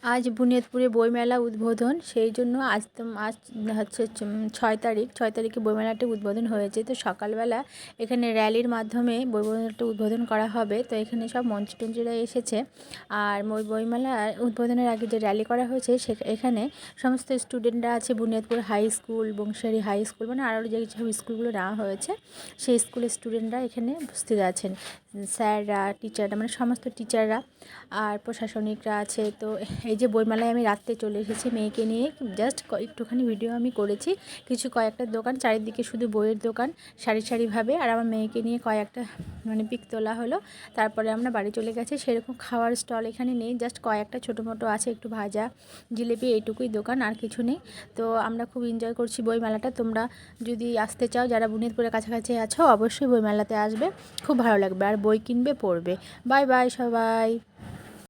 আজ বুনিয়াদপুরে বইমেলা উদ্বোধন, সেই জন্য আজ হচ্ছে 6 তারিখে বইমেলাটি উদ্বোধন হয়েছে। তো সকালবেলা এখানে র্যালির মাধ্যমে বইমেলাটা উদ্বোধন করা হবে। তো এখানে সব মন্ত্রীরা এসেছে। আর বইমেলা উদ্বোধনের আগে যে র্যালি করা হয়েছে এখানে সমস্ত স্টুডেন্টরা আছে। Buniadpur high school, Bangshari high school, মানে আরও যে সব স্কুলগুলো নেওয়া হয়েছে সেই স্কুলের স্টুডেন্টরা এখানে উপস্থিত আছেন। স্যাররা, টিচাররা, মানে সমস্ত টিচাররা আর প্রশাসনিকরা আছে। তো এই যে বইমেলায় আমি রাত্রে চলে এসেছি মেয়েকে নিয়ে, জাস্ট একটুখানি ভিডিও আমি করেছি। কয়েকটা দোকান, চারিদিকে শুধু বইয়ের দোকান সারিভাবে, আর আমার মেয়েকে নিয়ে কয়েকটা মানে পিক তোলা হলো। তারপরে আমরা বাড়ি চলে গেছি। সেরকম খাওয়ার স্টল এখানে নেই, জাস্ট কয়েকটা ছোটো মোটো আছে, একটু ভাজা, জিলিপি, এইটুকুই দোকান, আর কিছু নেই। তো আমরা খুব এনজয় করছি বইমেলাটা। তোমরা যদি আসতে চাও, যারা বুনিয়াদপুরের কাছাকাছি আছো, অবশ্যই বইমেলাতে আসবে, খুব ভালো লাগবে, আর বই কিনবে, পড়বে। বাই বাই সবাই।